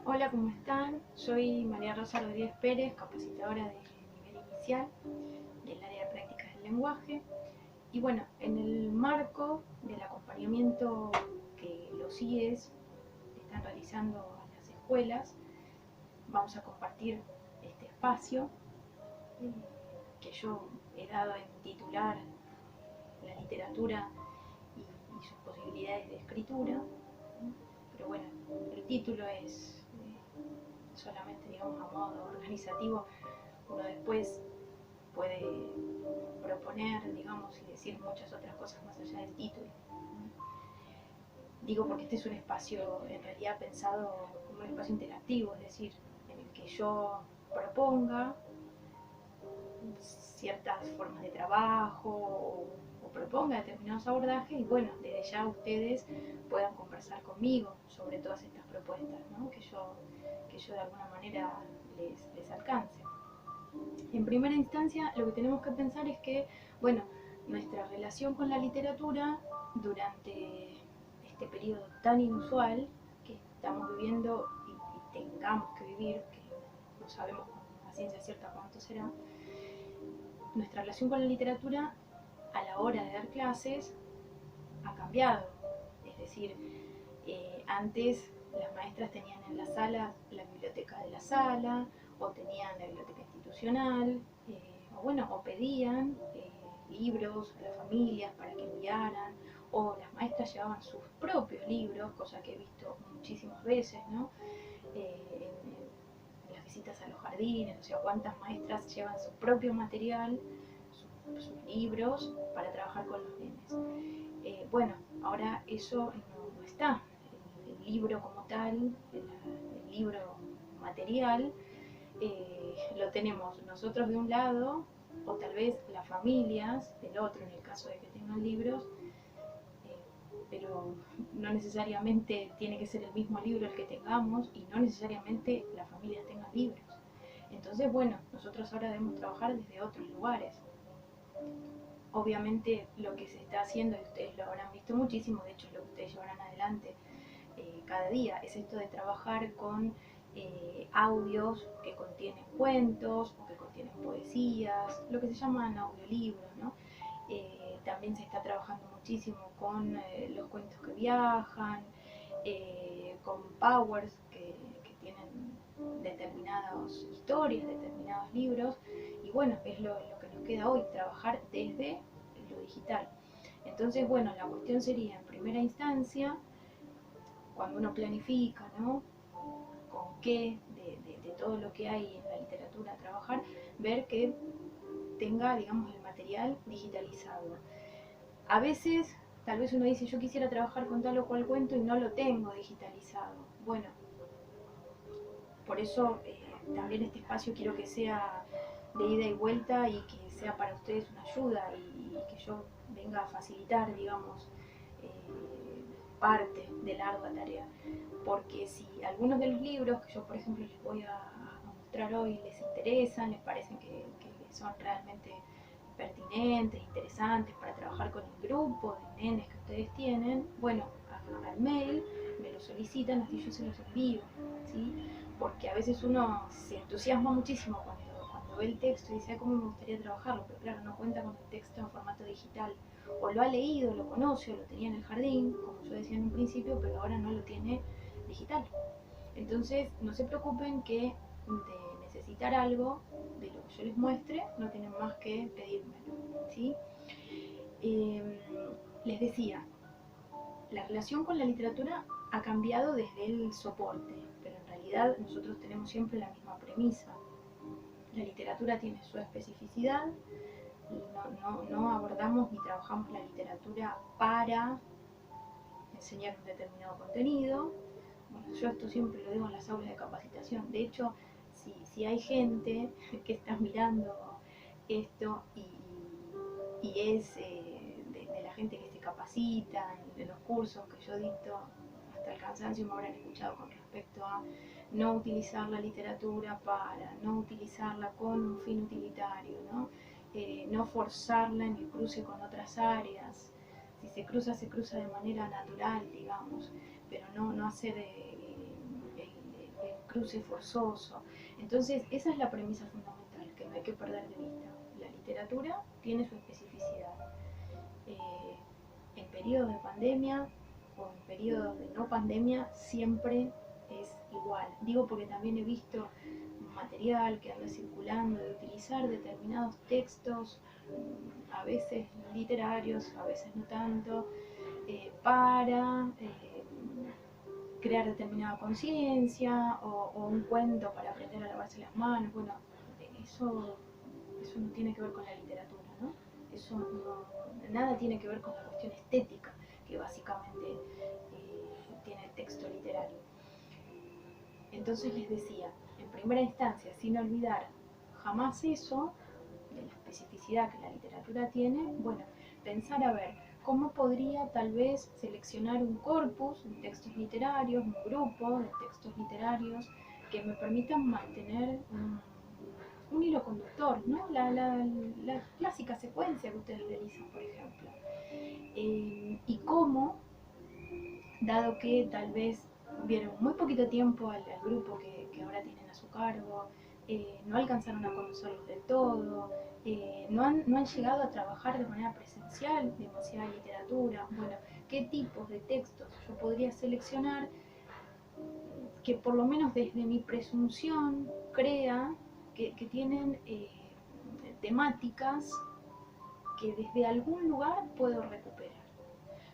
Hola, ¿cómo están? Soy María Rosa Rodríguez Pérez, capacitadora de nivel inicial del área de prácticas del lenguaje. Y bueno, en el marco del acompañamiento que los IES están realizando a las escuelas, vamos a compartir este espacio eh, que yo he dado en titular la literatura y sus posibilidades de escritura. Pero bueno, el título es solamente, digamos, a modo organizativo. Uno después puede proponer, digamos, y decir muchas otras cosas más allá del título. Digo porque este es un espacio en realidad pensado como un espacio interactivo, es decir, en el que yo proponga ciertas formas de trabajo o proponga determinados abordajes y bueno, desde ya ustedes puedan conversar conmigo sobre todas estas propuestas, ¿no? que yo de alguna manera les alcance. En primera instancia, lo que tenemos que pensar es que, bueno, nuestra relación con la literatura durante este periodo tan inusual que estamos viviendo y tengamos que vivir, que no sabemos a ciencia cierta cuánto será, nuestra relación con la literatura a la hora de dar clases ha cambiado. Es decir, antes las maestras tenían en la sala la biblioteca de la sala, o tenían la biblioteca institucional, o bueno, o pedían libros a las familias para que enviaran, o las maestras llevaban sus propios libros, cosa que he visto muchísimas veces, ¿no? En las visitas a los jardines, o sea, cuántas maestras llevan su propio material, sus libros para trabajar con los nenes. Bueno, ahora eso no está. El libro como tal, el libro material, lo tenemos nosotros de un lado o tal vez las familias del otro en el caso de que tengan libros, pero no necesariamente tiene que ser el mismo libro el que tengamos y no necesariamente las familias tengan libros. Entonces, bueno, nosotros ahora debemos trabajar desde otros lugares. Obviamente lo que se está haciendo, y ustedes lo habrán visto muchísimo, de hecho es lo que ustedes llevarán adelante cada día, es esto de trabajar con audios que contienen cuentos o que contienen poesías, lo que se llaman audiolibros, ¿no? También se está trabajando muchísimo con los cuentos que viajan, con powers que tienen determinadas historias, determinados libros, y bueno, es lo que nos queda hoy, trabajar desde lo digital. Entonces, bueno, la cuestión sería, en primera instancia, cuando uno planifica, ¿no? Con qué de todo lo que hay en la literatura a trabajar, ver que tenga, digamos, el material digitalizado. A veces, tal vez uno dice, yo quisiera trabajar con tal o cual cuento y no lo tengo digitalizado. Bueno, por eso también este espacio quiero que sea de ida y vuelta y que sea para ustedes una ayuda y que yo venga a facilitar, digamos, parte de la ardua tarea. Porque si algunos de los libros que yo, por ejemplo, les voy a mostrar hoy les interesan, les parecen que son realmente pertinentes, interesantes para trabajar con el grupo de nenes que ustedes tienen, bueno, al mail me lo solicitan, así yo se los envío, ¿sí? Porque a veces uno se entusiasma muchísimo cuando ve el texto y dice, ¿cómo me gustaría trabajarlo? Pero claro, no cuenta con el texto en formato digital. O lo ha leído, lo conoce, o lo tenía en el jardín, como yo decía en un principio, pero ahora no lo tiene digital. Entonces, no se preocupen que de necesitar algo de lo que yo les muestre, no tienen más que pedírmelo, ¿sí? Eh, Les decía, la relación con la literatura ha cambiado desde el soporte, pero en realidad nosotros tenemos siempre la misma premisa. La literatura tiene su especificidad y no abordamos ni trabajamos la literatura para enseñar un determinado contenido. Bueno, yo esto siempre lo digo en las aulas de capacitación. De hecho, si hay gente que está mirando esto y es de la gente que se capacita, de los cursos que yo dicto, hasta el cansancio me habrán escuchado con respecto a no utilizar la literatura para, no utilizarla con un fin utilitario, ¿no? No forzarla en el cruce con otras áreas. Si se cruza de manera natural, digamos, pero no hacer cruce forzoso. Entonces, esa es la premisa fundamental, que no hay que perder de vista. La literatura tiene su especificidad. En periodos de pandemia o en periodos de no pandemia siempre es igual. Digo porque también he visto material que anda circulando de utilizar determinados textos, a veces literarios, a veces no tanto, para crear determinada conciencia o un cuento para aprender a lavarse las manos. Bueno, eso, eso no tiene que ver con la literatura, ¿no? Eso no, nada tiene que ver con la cuestión estética que básicamente tiene el texto literario. Entonces les decía, en primera instancia, sin olvidar jamás eso, de la especificidad que la literatura tiene, bueno, pensar a ver cómo podría tal vez seleccionar un corpus de textos literarios, un grupo de textos literarios que me permitan mantener un hilo conductor, ¿no? La clásica secuencia que ustedes realizan, por ejemplo. Y cómo, dado que tal vez vieron muy poquito tiempo al grupo que ahora tienen a su cargo, no alcanzaron a conocerlos del todo, no han llegado a trabajar de manera presencial demasiada literatura. Bueno, ¿qué tipos de textos yo podría seleccionar que por lo menos desde mi presunción crea que tienen temáticas que desde algún lugar puedo recuperar?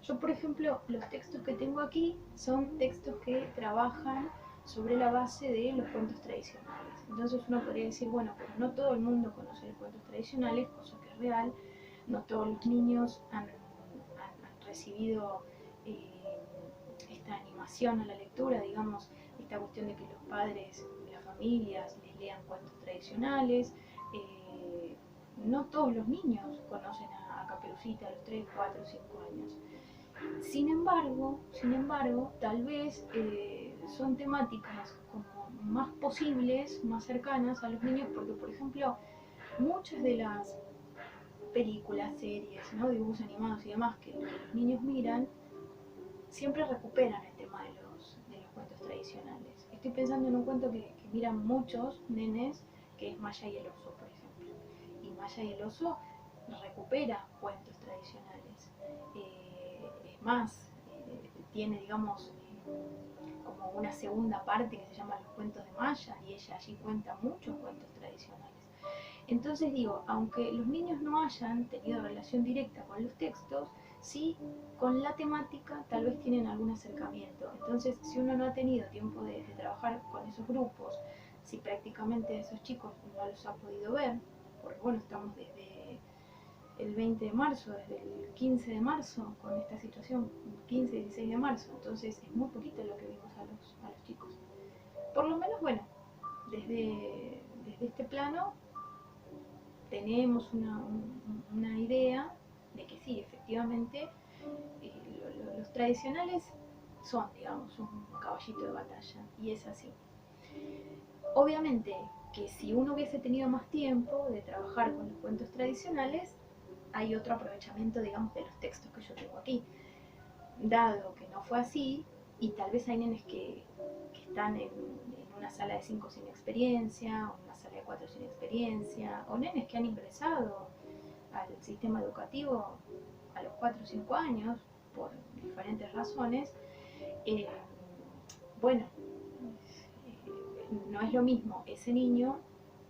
Yo, por ejemplo, los textos que tengo aquí son textos que trabajan sobre la base de los cuentos tradicionales. Entonces uno podría decir, bueno, pero no todo el mundo conoce los cuentos tradicionales, cosa que es real. No todos los niños han recibido esta animación a la lectura, digamos, esta cuestión de que los padres, las familias les lean cuentos tradicionales. No todos los niños conocen a Caperucita a los 3, 4, 5 años. Sin embargo, tal vez son temáticas como más posibles, más cercanas a los niños, porque por ejemplo, muchas de las películas, series, ¿no? Dibujos animados y demás que los niños miran, siempre recuperan el tema de los cuentos tradicionales. Estoy pensando en un cuento que miran muchos nenes, que es Maya y el oso, por ejemplo. Y Maya y el oso recupera cuentos tradicionales. Es más, tiene, digamos, como una segunda parte que se llama Los cuentos de Maya, y ella allí cuenta muchos cuentos tradicionales. Entonces digo, aunque los niños no hayan tenido relación directa con los textos, sí con la temática tal vez tienen algún acercamiento. Entonces, si uno no ha tenido tiempo de trabajar con esos grupos, si prácticamente esos chicos no los ha podido ver, porque bueno, estamos desde el 20 de marzo, desde el 15 de marzo con esta situación, 15, 16 de marzo, entonces es muy poquito lo que vimos a los chicos. Por lo menos, bueno, desde este plano tenemos una idea de que sí, efectivamente, los tradicionales son, digamos, un caballito de batalla, y es así. Obviamente que si uno hubiese tenido más tiempo de trabajar con los cuentos tradicionales, hay otro aprovechamiento, digamos, de los textos que yo tengo aquí. Dado que no fue así, y tal vez hay nenes que están en una sala de 5 sin experiencia, o una sala de 4 sin experiencia, o nenes que han ingresado al sistema educativo a los 4 o 5 años, por diferentes razones, eh, bueno, no es lo mismo ese niño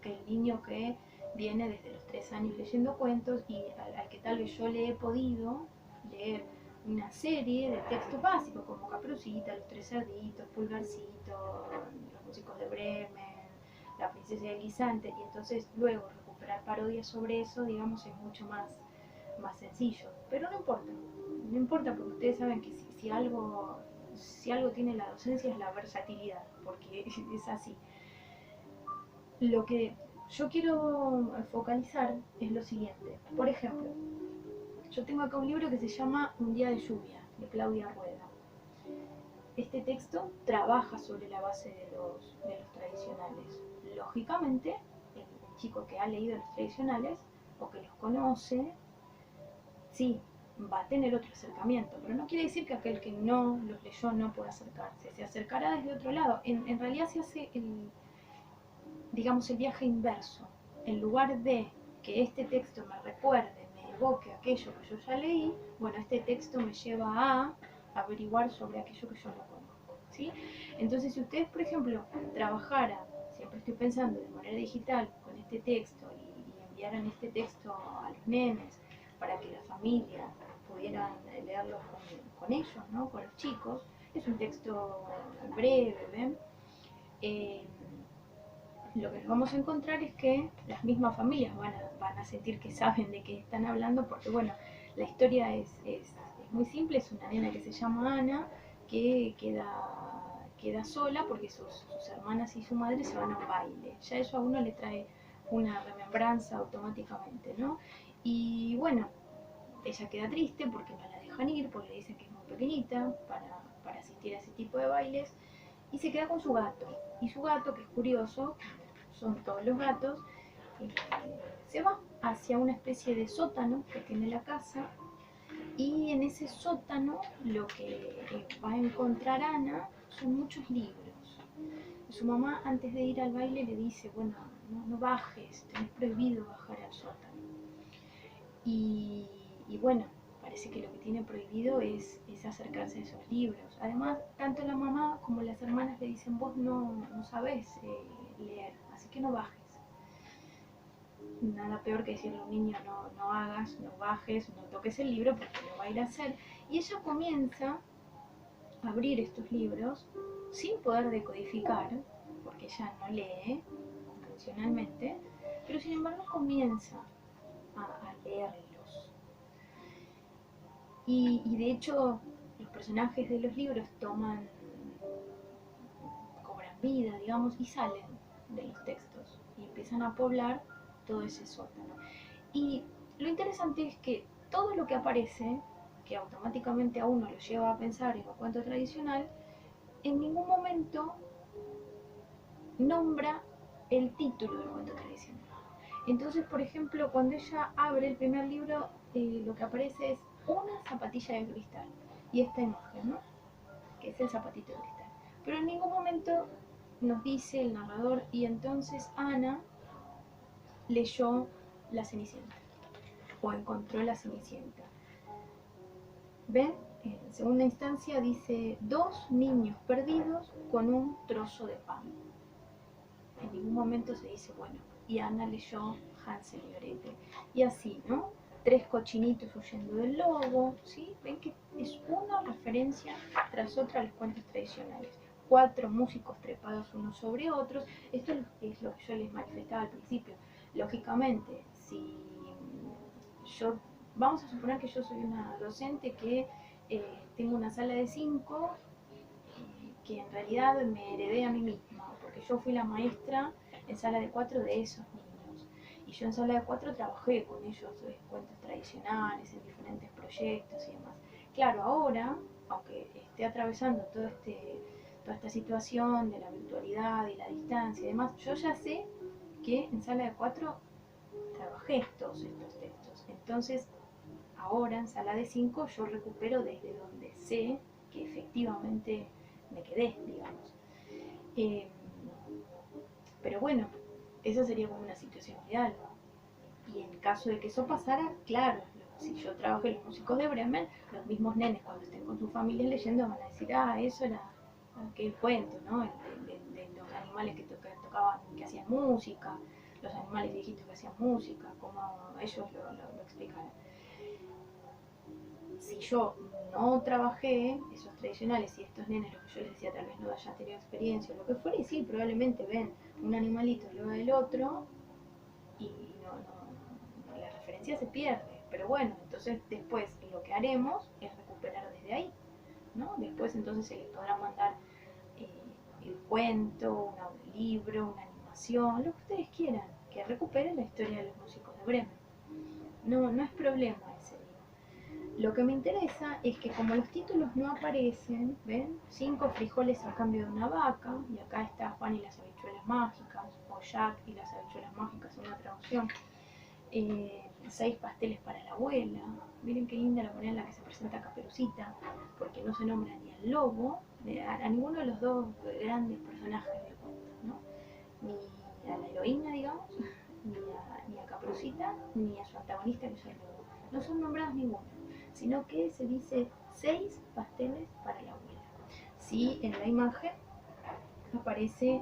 que el niño que viene desde los 3 años leyendo cuentos y al que tal vez yo le he podido leer una serie de textos básicos como Caperucita, Los Tres Cerditos, Pulgarcito, Los Músicos de Bremen, La Princesa y el Guisante, y entonces luego recuperar parodias sobre eso, digamos, es mucho más sencillo. Pero no importa, no importa, porque ustedes saben que si algo tiene la docencia es la versatilidad, porque es así. Lo que yo quiero focalizar es lo siguiente. Por ejemplo, yo tengo acá un libro que se llama Un día de lluvia, de Claudia Rueda. Este texto trabaja sobre la base de los tradicionales. Lógicamente, el chico que ha leído los tradicionales o que los conoce, sí, va a tener otro acercamiento, pero no quiere decir que aquel que no los leyó no pueda acercarse, se acercará desde otro lado. En realidad se hace digamos, el viaje inverso. En lugar de que este texto me recuerde, me evoque aquello que yo ya leí, bueno, este texto me lleva a averiguar sobre aquello que yo no conozco, ¿sí? Entonces, si ustedes, por ejemplo, trabajaran, siempre estoy pensando de manera digital con este texto y enviaran este texto a los nenes para que la familia pudieran leerlo con ellos, ¿no? Con los chicos, es un texto breve, ¿ven? Lo que nos vamos a encontrar es que las mismas familias van a sentir que saben de qué están hablando, porque bueno, la historia es muy simple, es una nena que se llama Ana, que queda sola porque sus hermanas y su madre se van a un baile. Ya eso a uno le trae una remembranza automáticamente, ¿no? Y bueno, ella queda triste porque no la dejan ir, porque le dicen que es muy pequeñita para asistir a ese tipo de bailes, y se queda con su gato. Y su gato, que es curioso, son todos los gatos, eh, se va hacia una especie de sótano que tiene la casa, y en ese sótano lo que va a encontrar Ana son muchos libros. Su mamá antes de ir al baile le dice, bueno, no bajes, tenés prohibido bajar al sótano. Y bueno, parece que lo que tiene prohibido es acercarse a esos libros. Además, tanto la mamá como las hermanas le dicen, vos no sabés leer, así que no bajes. Nada peor que decirle a un niño, no hagas, no bajes, no toques el libro porque lo va a ir a hacer. Y ella comienza a abrir estos libros sin poder decodificar, porque ella no lee convencionalmente, pero sin embargo comienza a leerlos. Y de hecho los personajes de los libros cobran vida, digamos, y salen de los textos y empiezan a poblar todo ese sótano. Y lo interesante es que todo lo que aparece, que automáticamente a uno lo lleva a pensar en un cuento tradicional, en ningún momento nombra el título del cuento tradicional. Entonces, por ejemplo, cuando ella abre el primer libro, lo que aparece es una zapatilla de cristal y esta imagen, ¿no? Que es el zapatito de cristal. Pero en ningún momento nos dice el narrador, y entonces Ana leyó La Cenicienta o encontró La Cenicienta. ¿Ven? En segunda instancia dice dos niños perdidos con un trozo de pan. En ningún momento se dice, bueno, y Ana leyó Hansel y Gretel. Y así, ¿no? Tres cochinitos huyendo del lobo, ¿sí? Ven que es una referencia tras otra a los cuentos tradicionales. Cuatro músicos trepados unos sobre otros. Esto es lo que yo les manifestaba al principio. Lógicamente, si yo, vamos a suponer que yo soy una docente que tengo una sala de 5 que en realidad me heredé a mí misma, porque yo fui la maestra en sala de 4 de esos niños. Y yo en sala de 4 trabajé con ellos cuentos tradicionales, en diferentes proyectos y demás. Claro, ahora, aunque esté atravesando toda esta situación de la virtualidad y la distancia y demás, yo ya sé que en sala de 4 trabajé todos estos textos. Entonces, ahora en sala de 5 yo recupero desde donde sé que efectivamente me quedé, digamos. Eh, pero bueno, esa sería como una situación ideal. Y en caso de que eso pasara, claro, si yo trabajé en los músicos de Bremen, los mismos nenes cuando estén con sus familias leyendo van a decir, eso era aquel cuento, ¿no? De los animales que tocaban, que hacían música, los animales viejitos que hacían música, como ellos lo explican. Si yo no trabajé esos tradicionales y estos nenes, lo que yo les decía, tal vez no hayan tenido experiencia o lo que fuera, y sí, probablemente ven un animalito luego del otro y la referencia se pierde. Pero bueno, entonces después lo que haremos es recuperar desde ahí, ¿no? Después entonces se les podrá mandar el cuento, un audiolibro, una animación, lo que ustedes quieran, que recuperen la historia de los músicos de Bremen. No es problema ese. Lo que me interesa es que como los títulos no aparecen, ¿ven? 5 frijoles a cambio de una vaca, y acá está Juan y las habichuelas mágicas, o Jack y las habichuelas mágicas, una traducción. 6 pasteles para la abuela. Miren qué linda la manera en la que se presenta Caperucita, porque no se nombra ni al lobo, a ninguno de los dos grandes personajes del cuento, ¿no? Ni a la heroína, digamos, ni a Caperucita, ni a su antagonista, que es el lobo. No son nombrados ninguno, sino que se dice 6 pasteles para la abuela. Sí, en la imagen aparece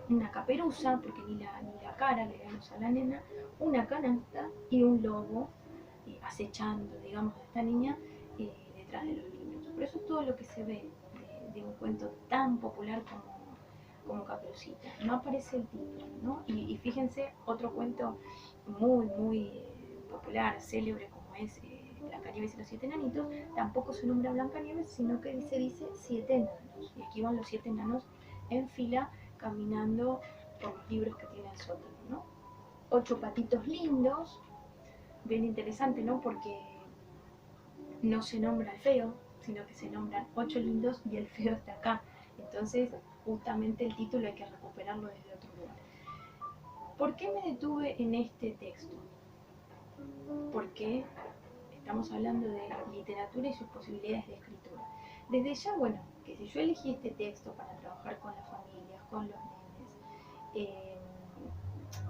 una caperuza, porque ni la cara le vemos a la nena, una canasta y un lobo acechando, digamos, a esta niña detrás de los libros. Pero eso es todo lo que se ve de un cuento tan popular como Caperucita. No aparece el título, ¿no? Y fíjense, otro cuento muy popular, célebre como es Blancanieves y los 7 enanitos, tampoco se nombra Blancanieves, sino que se dice 7 enanos. Y aquí van los 7 enanos en fila caminando por los libros que tiene el sótano, ¿no? 8 patitos lindos, bien interesante, ¿no? Porque no se nombra el feo, sino que se nombran 8 lindos y el feo está acá. Entonces, justamente el título hay que recuperarlo desde otro lugar. ¿Por qué me detuve en este texto? Porque estamos hablando de literatura y sus posibilidades de escritura. Desde ya, bueno, que si yo elegí este texto para trabajar con las familias, con los nenes,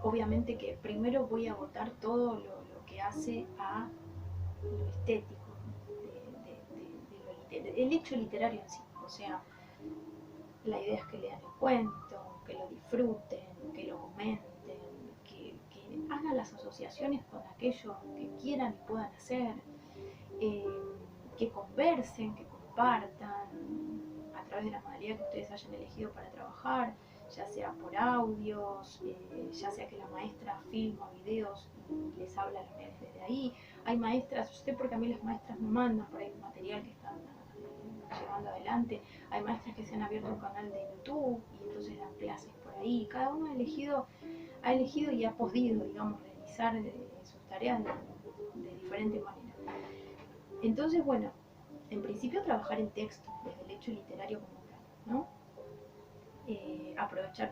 obviamente que primero voy a agotar todo lo que hace a lo estético, el hecho literario en sí. O sea, la idea es que lean el cuento, que lo disfruten, que lo comenten, que hagan las asociaciones con aquello que quieran y puedan hacer, que conversen, que compartan a través de la modalidad que ustedes hayan elegido para trabajar, ya sea por audios, ya sea que la maestra filma videos y les habla a los nenes desde ahí. Hay maestras, yo sé porque a mí las maestras me mandan por ahí material que están llevando adelante. Hay maestras que se han abierto un canal de YouTube y entonces dan clases por ahí. Cada uno ha elegido y ha podido, digamos, realizar sus tareas de diferente manera. Entonces, bueno, en principio trabajar en texto, desde el hecho literario como tal, ¿no? Aprovechar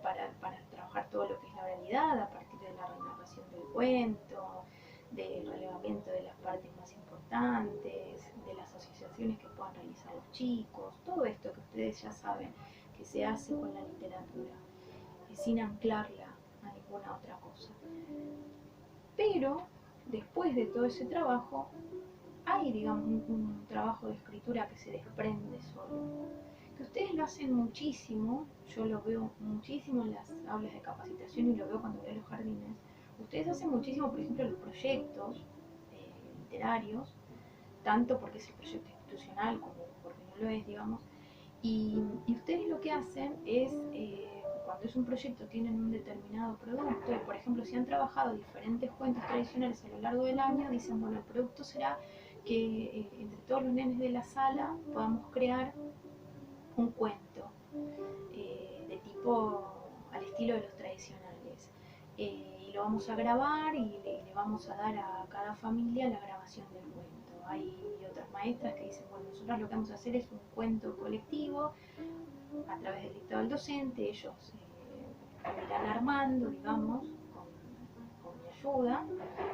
para trabajar todo lo que es la oralidad, a partir de la renarración del cuento, del relevamiento de las partes más importantes, de las asociaciones que puedan realizar los chicos, todo esto que ustedes ya saben que se hace con la literatura, sin anclarla a ninguna otra cosa. Pero después de todo ese trabajo, hay, digamos, un trabajo de escritura que se desprende solo, que ustedes lo hacen muchísimo, yo lo veo muchísimo en las aulas de capacitación y lo veo cuando voy a los jardines. Ustedes hacen muchísimo, por ejemplo, los proyectos literarios, tanto porque es el proyecto institucional como porque no lo es, digamos, y ustedes lo que hacen es, cuando es un proyecto, tienen un determinado producto, y por ejemplo, si han trabajado diferentes cuentos tradicionales a lo largo del año, dicen, bueno, el producto será que entre todos los nenes de la sala podamos crear un cuento de tipo al estilo de los tradicionales. Y lo vamos a grabar y le vamos a dar a cada familia la grabación del cuento. Hay otras maestras que dicen, bueno, nosotros lo que vamos a hacer es un cuento colectivo a través del dictado del docente, ellos lo irán armando, digamos, con mi ayuda,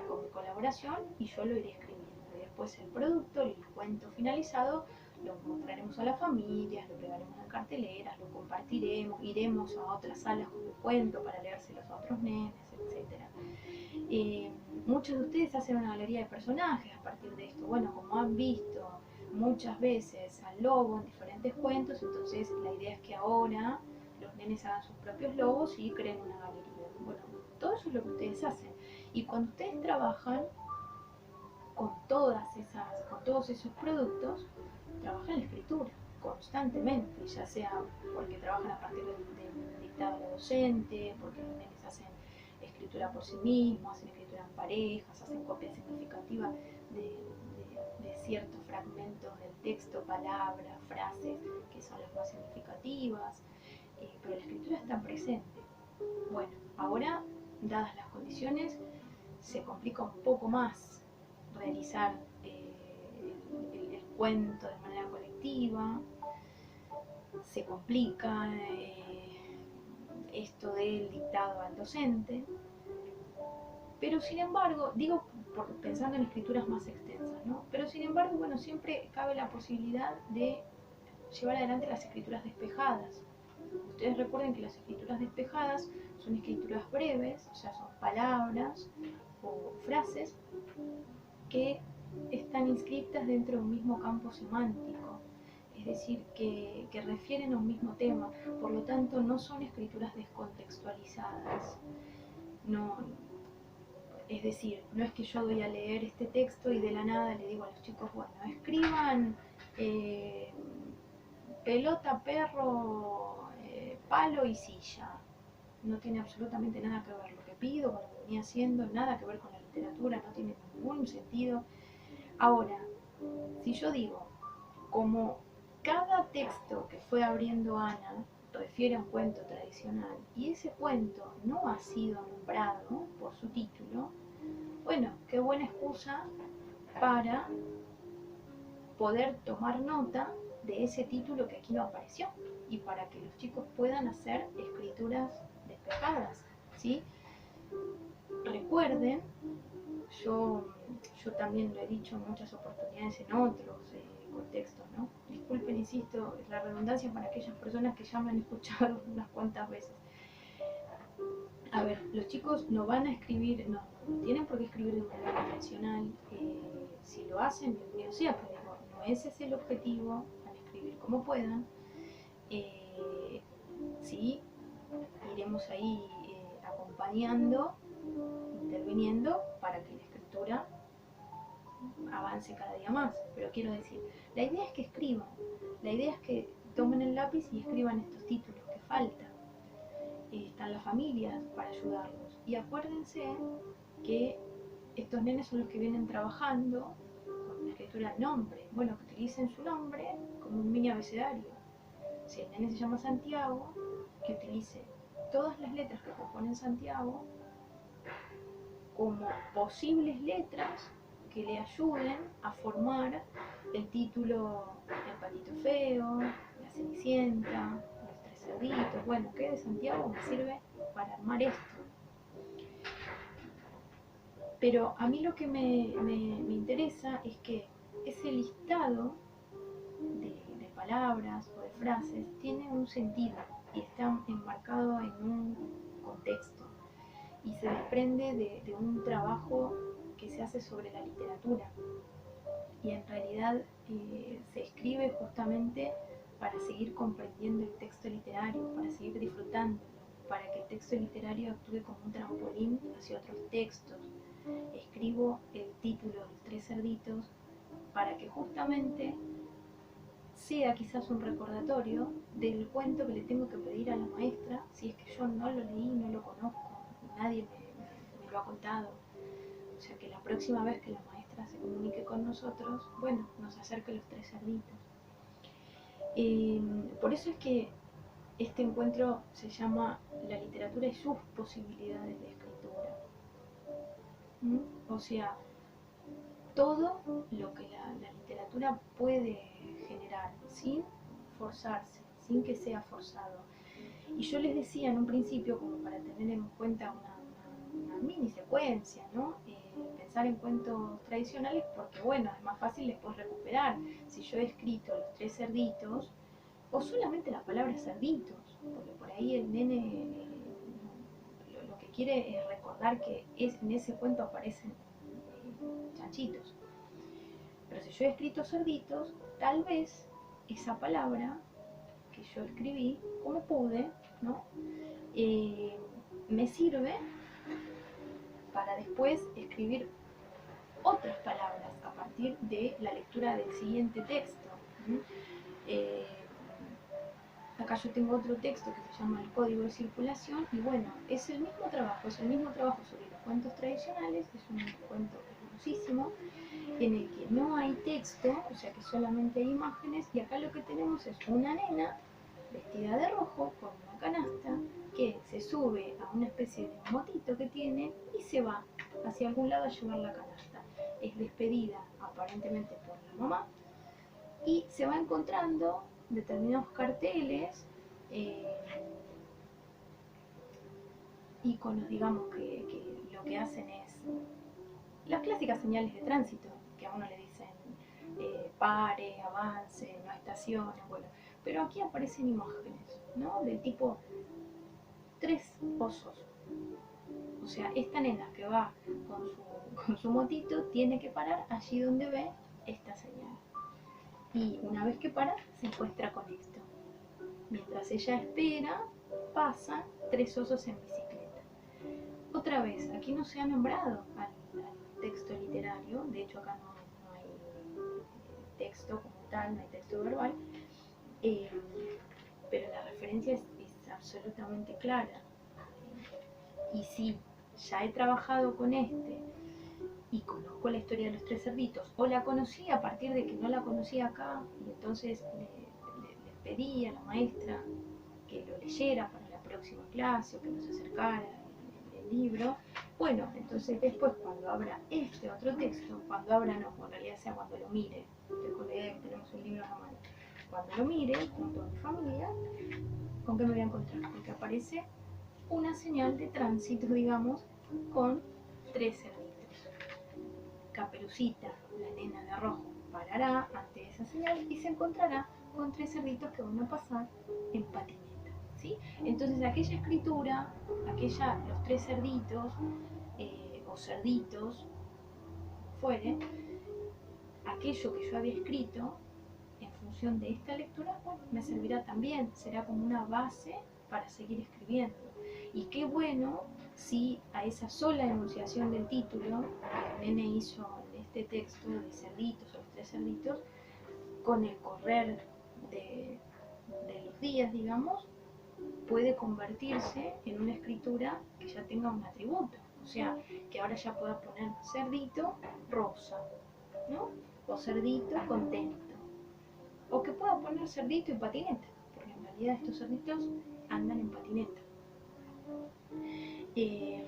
con mi colaboración, y yo lo iré escribiendo. Y después el producto, el cuento finalizado, lo mostraremos a las familias, lo pegaremos en carteleras, lo compartiremos, iremos a otras salas con el cuento para leérselos a otros nenes, etc. Muchos de ustedes hacen una galería de personajes a partir de esto. Bueno, como han visto muchas veces al lobo en diferentes cuentos, entonces la idea es que ahora los nenes hagan sus propios lobos y creen una galería. Bueno, todo eso es lo que ustedes hacen. Y cuando ustedes trabajan con todos esos productos, trabajan la escritura constantemente, ya sea porque trabajan a partir del dictado docente, porque los nenes hacen escritura por sí mismos, hacen escritura en parejas, hacen copia significativa de ciertos fragmentos del texto, palabras, frases que son las más significativas, pero la escritura está presente. Bueno, ahora, dadas las condiciones, se complica un poco más realizar el cuento de manera colectiva, se complica esto del dictado al docente, Pero sin embargo, digo pensando en escrituras más extensas, ¿no? Pero sin embargo, bueno, siempre cabe la posibilidad de llevar adelante las escrituras despejadas. Ustedes recuerden que las escrituras despejadas son escrituras breves, o sea, son palabras o frases que están inscritas dentro de un mismo campo semántico, es decir, que refieren a un mismo tema, por lo tanto no son escrituras descontextualizadas. No, es decir, no es que yo voy a leer este texto y de la nada le digo a los chicos, bueno, escriban eh, pelota, perro, palo y silla. No tiene absolutamente nada que ver lo que pido con lo que venía haciendo, nada que ver con la literatura, no tiene ningún sentido. Ahora, si yo digo, como cada texto que fue abriendo Ana refiere a un cuento tradicional y ese cuento no ha sido nombrado por su título, bueno, qué buena excusa para poder tomar nota de ese título que aquí no apareció y para que los chicos puedan hacer escrituras despejadas, ¿sí? Recuerden, yo, yo también lo he dicho en muchas oportunidades en otros contextos, ¿no? Disculpen, insisto, la redundancia para aquellas personas que ya me han escuchado unas cuantas veces. A ver, los chicos no van a escribir, no tienen por qué escribir de manera convencional. Si lo hacen, bienvenido sea, pero digo, no ese es el objetivo, van a escribir como puedan. Sí, iremos ahí acompañando, interviniendo para que la escritura avance cada día más. Pero quiero decir, la idea es que escriban, la idea es que tomen el lápiz y escriban estos títulos que faltan. Están las familias para ayudarlos. Y acuérdense que estos nenes son los que vienen trabajando con la escritura del nombre. Bueno, que utilicen su nombre como un mini abecedario. Si el nene se llama Santiago, que utilice todas las letras que componen Santiago como posibles letras que le ayuden a formar el título El Patito Feo, La Cenicienta, Los Tres Cerditos. Bueno, que de Santiago me sirve para armar esto. Pero a mí lo que me interesa es que ese listado de palabras o de frases tiene un sentido y está enmarcado en un contexto y se desprende de un trabajo que se hace sobre la literatura y en realidad se escribe justamente para seguir comprendiendo el texto literario, para seguir disfrutándolo, para que el texto literario actúe como un trampolín hacia otros textos. Escribo el título Los Tres Cerditos para que justamente sea quizás un recordatorio del cuento que le tengo que pedir a la maestra, si es que yo no lo leí, no lo conozco, nadie me lo ha contado. O sea, que la próxima vez que la maestra se comunique con nosotros, bueno, nos acerque Los Tres Cerditos. Por eso es que este encuentro se llama La literatura y sus posibilidades de escritura. O sea, todo lo que la literatura puede generar sin forzarse, sin que sea forzado. Y yo les decía en un principio, como para tener en cuenta una mini secuencia, ¿no? Pensar en cuentos tradicionales porque, bueno, es más fácil después recuperar. Si yo he escrito Los Tres Cerditos, o solamente la palabra cerditos, porque por ahí el nene lo que quiere es recordar que en ese cuento aparecen chanchitos. Pero si yo he escrito cerditos, tal vez esa palabra que yo escribí, como pude, ¿no? Me sirve para después escribir otras palabras a partir de la lectura del siguiente texto. Acá yo tengo otro texto que se llama El Código de Circulación y bueno, es el mismo trabajo sobre los cuentos tradicionales, es un cuento hermosísimo en el que no hay texto, o sea que solamente hay imágenes y acá lo que tenemos es una nena vestida de rojo con una canasta que se sube a una especie de motito que tiene y se va hacia algún lado a llevar la canasta. Es despedida aparentemente por la mamá y se va encontrando determinados carteles iconos, digamos, que lo que hacen es las clásicas señales de tránsito, que a uno le dicen pare, avance, no estacione, bueno, pero aquí aparecen imágenes, ¿no? Del tipo tres osos. O sea, esta nena que va con su motito tiene que parar allí donde ve esta señal. Y una vez que para, se encuentra con esto. Mientras ella espera, pasan tres osos en bicicleta. Otra vez, aquí no se ha nombrado al texto literario, de hecho acá no hay texto como tal, no hay texto verbal, eh, pero la referencia es absolutamente clara. Y si ya he trabajado con este y conozco la historia de los tres cerditos, o la conocí a partir de que no la conocía acá, y entonces le pedí a la maestra que lo leyera para la próxima clase o que nos acercara el libro. Bueno, entonces después cuando abra este otro texto, cuando abra no, en realidad sea cuando lo mire, estoy con la idea de que tenemos un libro en la mano, cuando lo mire junto a mi familia, ¿con qué me voy a encontrar? Porque aparece una señal de tránsito, digamos, con tres cerditos. Caperucita, la nena de rojo, parará ante esa señal y se encontrará con tres cerditos que van a pasar en patineta, ¿sí? Entonces aquella escritura, los tres cerditos o cerditos, fuere, aquello que yo había escrito en función de esta lectura, bueno, me servirá también, será como una base para seguir escribiendo. Y qué bueno si a esa sola enunciación del título que el nene hizo en este texto de cerditos o los tres cerditos, con el correr de los días, digamos, puede convertirse en una escritura que ya tenga un atributo. O sea, que ahora ya pueda poner cerdito rosa, ¿no? O cerdito contento. O que pueda poner cerdito y patineta, porque en realidad estos cerditos andan en patineta. Eh,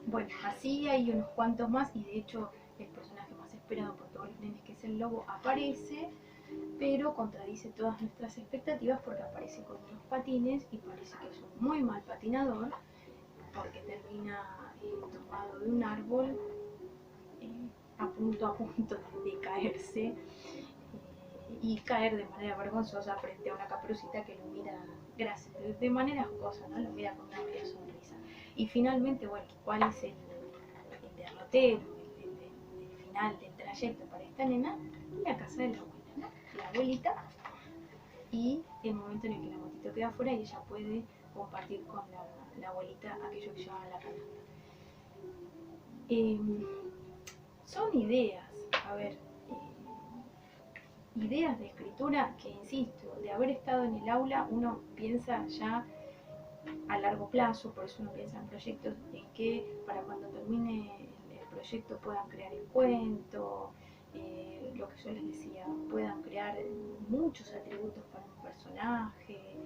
bueno, así hay unos cuantos más, y de hecho el personaje más esperado por todos los nenes, que es el lobo, aparece, pero contradice todas nuestras expectativas porque aparece con unos patines y parece que es un muy mal patinador, porque termina tomado de un árbol a punto de caerse y caer de manera vergonzosa frente a una Caperucita que lo mira de manera jocosa, ¿no? Lo mira con una bella sonrisa. Y finalmente, bueno, ¿cuál es el derrotero, el final del trayecto para esta nena? La casa de la abuela, ¿no? La abuelita, y el momento en el que la motito queda afuera y ella puede compartir con la abuelita aquello que llevaba en la canasta. Son ideas, a ver, ideas de escritura que, insisto, de haber estado en el aula uno piensa ya a largo plazo, por eso uno piensa en proyectos en que para cuando termine el proyecto puedan crear el cuento, lo que yo les decía, puedan crear muchos atributos para un personaje,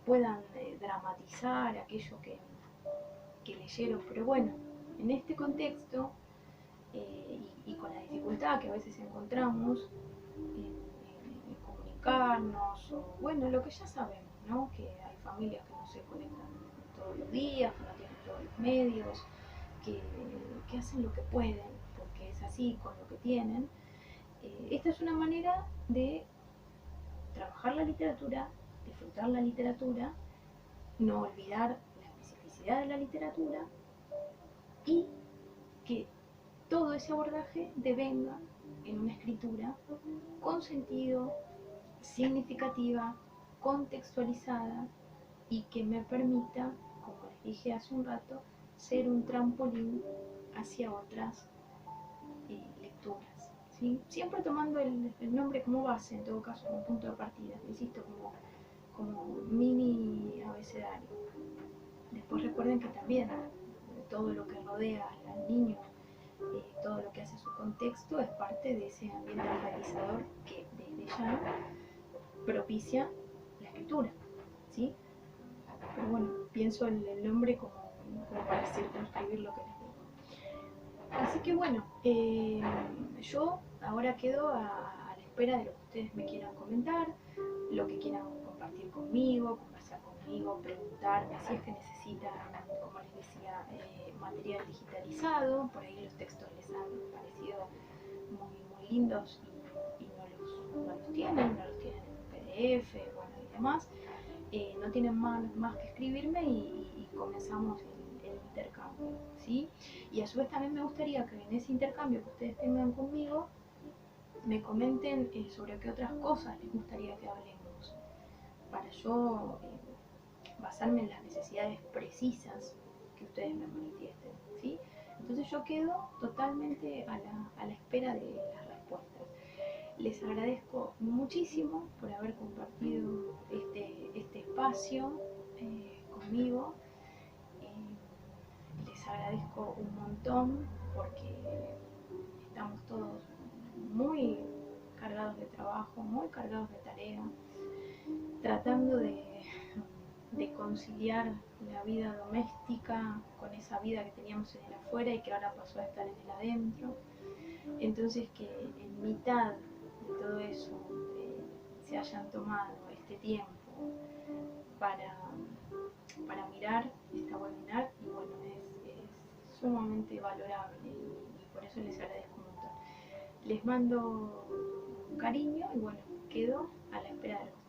puedan dramatizar aquello que leyeron, pero bueno, en este contexto y con la dificultad que a veces encontramos en comunicarnos, o bueno, lo que ya sabemos, ¿no? Que hay familias que no se conectan todos los días, que no tienen todos los medios, que hacen lo que pueden, porque es así con lo que tienen. Esta es una manera de trabajar la literatura, disfrutar la literatura, no olvidar la especificidad de la literatura y que todo ese abordaje devenga en una escritura con sentido, significativa, contextualizada y que me permita, como les dije hace un rato, ser un trampolín hacia otras lecturas. ¿Sí? Siempre tomando el nombre como base, en todo caso, como punto de partida, insisto, como mini abecedario. Después recuerden que también todo lo que rodea al niño, todo lo que hace su contexto, es parte de ese ambiente organizador que desde ya propicia la escritura, ¿sí? Pero bueno, pienso en el nombre como para circunscribir lo que les digo. Así que bueno, yo ahora quedo a la espera de lo que ustedes me quieran comentar, lo que quieran compartir conmigo, conversar conmigo, preguntarme si es que necesitan, como les decía, material digitalizado. Por ahí los textos les han parecido muy lindos y no los tienen, no los tienen en PDF, bueno, y demás. No tienen más que escribirme y comenzamos el intercambio, ¿sí? Y a su vez también me gustaría que en ese intercambio que ustedes tengan conmigo me comenten sobre qué otras cosas les gustaría que hablemos, para yo basarme en las necesidades precisas que ustedes me manifiesten, ¿sí? Entonces yo quedo totalmente a la espera de las respuestas. Les agradezco muchísimo por haber compartido este espacio conmigo. Les agradezco un montón porque estamos todos muy cargados de trabajo, muy cargados de tarea, tratando de conciliar la vida doméstica con esa vida que teníamos en el afuera y que ahora pasó a estar en el adentro. Entonces que en mitad de todo eso se hayan tomado este tiempo para, para mirar esta webinar y bueno, es sumamente valorable y por eso les agradezco un montón. Les mando un cariño y bueno, quedo a la espera de los